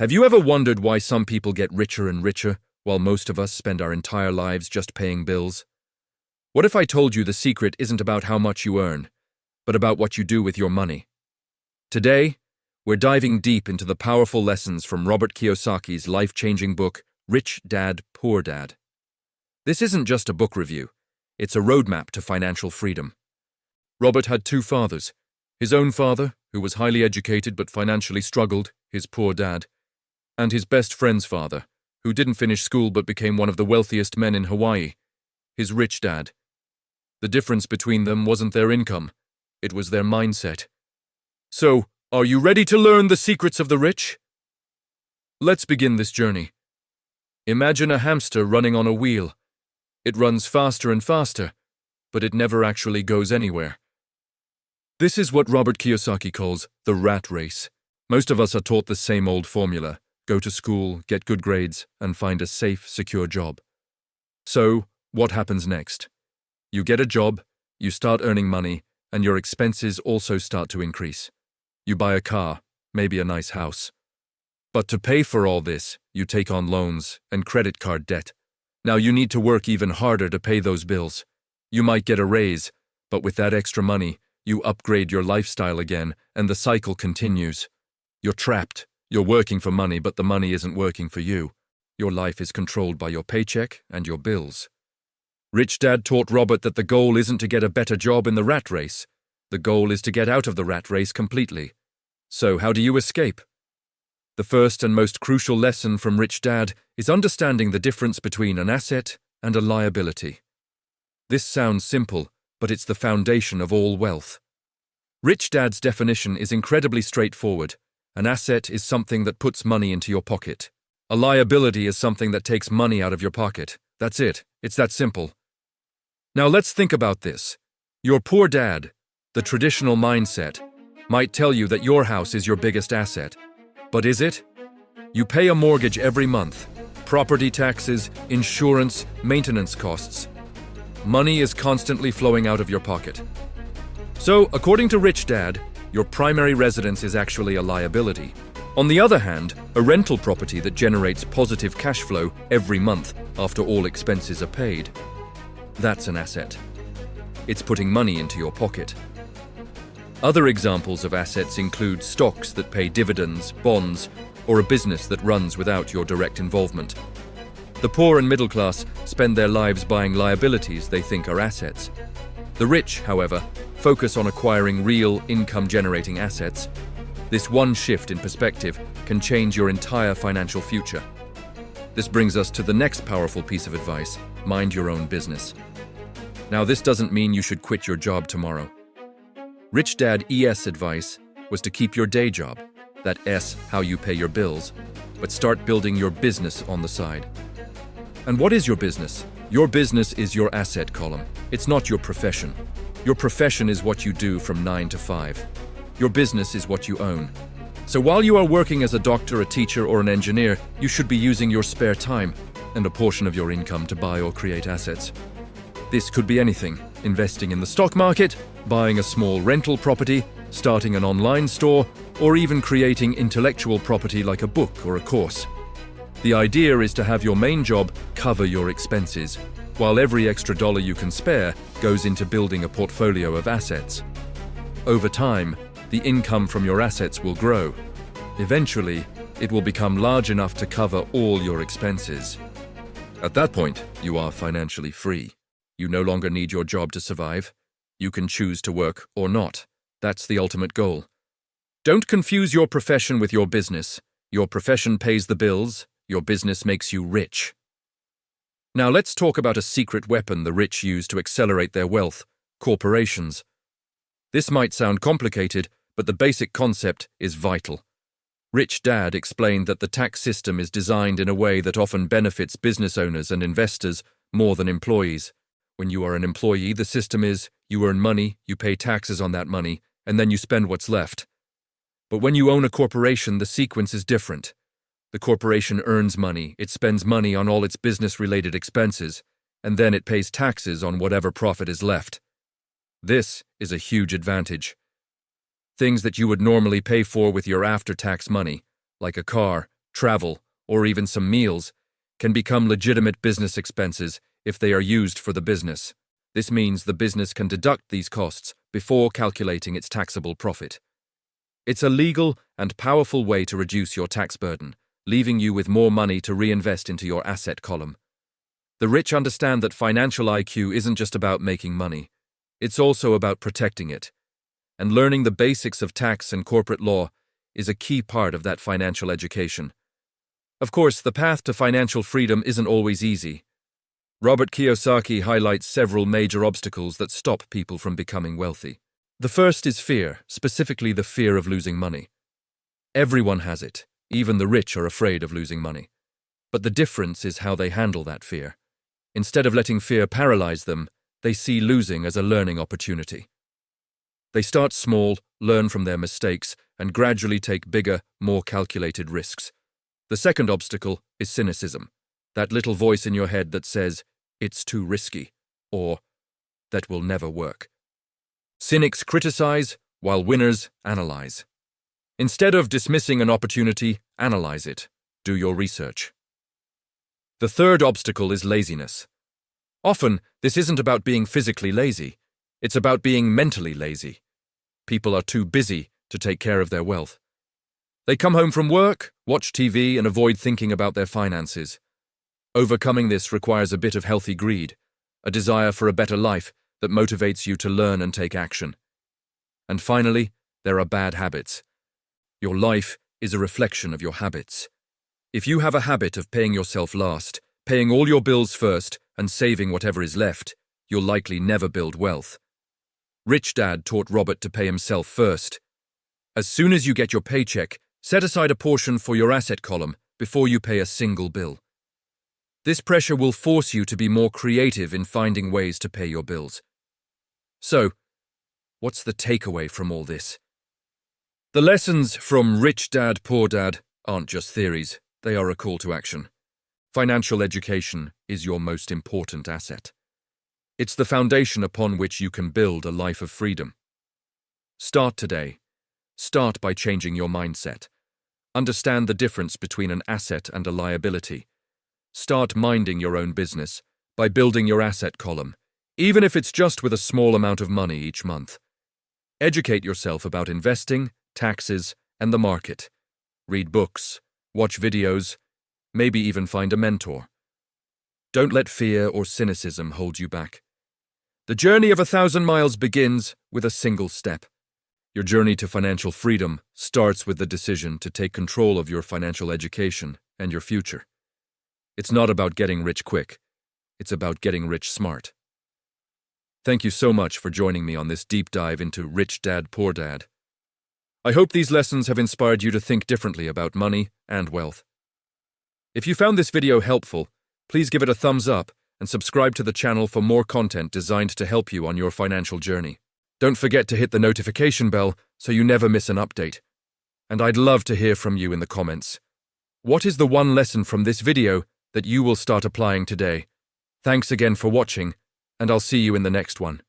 Have you ever wondered why some people get richer and richer, while most of us spend our entire lives just paying bills? What if I told you the secret isn't about how much you earn, but about what you do with your money? Today, we're diving deep into the powerful lessons from Robert Kiyosaki's life-changing book, Rich Dad, Poor Dad. This isn't just a book review, it's a roadmap to financial freedom. Robert had two fathers. His own father, who was highly educated but financially struggled, his poor dad, and his best friend's father, who didn't finish school but became one of the wealthiest men in Hawaii, his rich dad. The difference between them wasn't their income, it was their mindset. So, are you ready to learn the secrets of the rich? Let's begin this journey. Imagine a hamster running on a wheel. It runs faster and faster, but it never actually goes anywhere. This is what Robert Kiyosaki calls the rat race. Most of us are taught the same old formula: go to school, get good grades, and find a safe, secure job. So, what happens next? You get a job, you start earning money, and your expenses also start to increase. You buy a car, maybe a nice house. But to pay for all this, you take on loans and credit card debt. Now you need to work even harder to pay those bills. You might get a raise, but with that extra money, you upgrade your lifestyle again, and the cycle continues. You're trapped. You're working for money, but the money isn't working for you. Your life is controlled by your paycheck and your bills. Rich Dad taught Robert that the goal isn't to get a better job in the rat race. The goal is to get out of the rat race completely. So how do you escape? The first and most crucial lesson from Rich Dad is understanding the difference between an asset and a liability. This sounds simple, but it's the foundation of all wealth. Rich Dad's definition is incredibly straightforward. An asset is something that puts money into your pocket. A liability is something that takes money out of your pocket. That's it. It's that simple. Now let's think about this. Your poor dad, the traditional mindset, might tell you that your house is your biggest asset. But is it? You pay a mortgage every month. Property taxes, insurance, maintenance costs. Money is constantly flowing out of your pocket. So, according to Rich Dad, your primary residence is actually a liability. On the other hand, a rental property that generates positive cash flow every month after all expenses are paid, that's an asset. It's putting money into your pocket. Other examples of assets include stocks that pay dividends, bonds, or a business that runs without your direct involvement. The poor and middle class spend their lives buying liabilities they think are assets. The rich, however, focus on acquiring real income-generating assets. This one shift in perspective can change your entire financial future. This brings us to the next powerful piece of advice: mind your own business. Now, this doesn't mean you should quit your job tomorrow. Rich Dad's advice was to keep your day job, that S, how you pay your bills, but start building your business on the side. And what is your business? Your business is your asset column. It's not your profession. Your profession is what you do from 9 to 5. Your business is what you own. So while you are working as a doctor, a teacher, or an engineer, you should be using your spare time and a portion of your income to buy or create assets. This could be anything: investing in the stock market, buying a small rental property, starting an online store, or even creating intellectual property like a book or a course. The idea is to have your main job cover your expenses, while every extra dollar you can spare goes into building a portfolio of assets. Over time, the income from your assets will grow. Eventually, it will become large enough to cover all your expenses. At that point, you are financially free. You no longer need your job to survive. You can choose to work or not. That's the ultimate goal. Don't confuse your profession with your business. Your profession pays the bills. Your business makes you rich. Now let's talk about a secret weapon the rich use to accelerate their wealth: corporations. This might sound complicated, but the basic concept is vital. Rich Dad explained that the tax system is designed in a way that often benefits business owners and investors more than employees. When you are an employee, the system is you earn money, you pay taxes on that money, and then you spend what's left. But when you own a corporation, the sequence is different. The corporation earns money, it spends money on all its business-related expenses, and then it pays taxes on whatever profit is left. This is a huge advantage. Things that you would normally pay for with your after-tax money, like a car, travel, or even some meals, can become legitimate business expenses if they are used for the business. This means the business can deduct these costs before calculating its taxable profit. It's a legal and powerful way to reduce your tax burden, leaving you with more money to reinvest into your asset column. The rich understand that financial IQ isn't just about making money. It's also about protecting it. And learning the basics of tax and corporate law is a key part of that financial education. Of course, the path to financial freedom isn't always easy. Robert Kiyosaki highlights several major obstacles that stop people from becoming wealthy. The first is fear, specifically the fear of losing money. Everyone has it. Even the rich are afraid of losing money. But the difference is how they handle that fear. Instead of letting fear paralyze them, they see losing as a learning opportunity. They start small, learn from their mistakes, and gradually take bigger, more calculated risks. The second obstacle is cynicism, that little voice in your head that says, "It's too risky," or "That will never work." Cynics criticize, while winners analyze. Instead of dismissing an opportunity, analyze it. Do your research. The third obstacle is laziness. Often, this isn't about being physically lazy. It's about being mentally lazy. People are too busy to take care of their wealth. They come home from work, watch TV, and avoid thinking about their finances. Overcoming this requires a bit of healthy greed, a desire for a better life that motivates you to learn and take action. And finally, there are bad habits. Your life is a reflection of your habits. If you have a habit of paying yourself last, paying all your bills first, and saving whatever is left, you'll likely never build wealth. Rich Dad taught Robert to pay himself first. As soon as you get your paycheck, set aside a portion for your asset column before you pay a single bill. This pressure will force you to be more creative in finding ways to pay your bills. So, what's the takeaway from all this? The lessons from Rich Dad, Poor Dad aren't just theories, they are a call to action. Financial education is your most important asset. It's the foundation upon which you can build a life of freedom. Start today. Start by changing your mindset. Understand the difference between an asset and a liability. Start minding your own business by building your asset column, even if it's just with a small amount of money each month. Educate yourself about investing, taxes, and the market. Read books, watch videos, maybe even find a mentor. Don't let fear or cynicism hold you back. The journey of 1,000 miles begins with a single step. Your journey to financial freedom starts with the decision to take control of your financial education and your future. It's not about getting rich quick. It's about getting rich smart. Thank you so much for joining me on this deep dive into Rich Dad, Poor Dad. I hope these lessons have inspired you to think differently about money and wealth. If you found this video helpful, please give it a thumbs up and subscribe to the channel for more content designed to help you on your financial journey. Don't forget to hit the notification bell so you never miss an update. And I'd love to hear from you in the comments. What is the one lesson from this video that you will start applying today? Thanks again for watching, and I'll see you in the next one.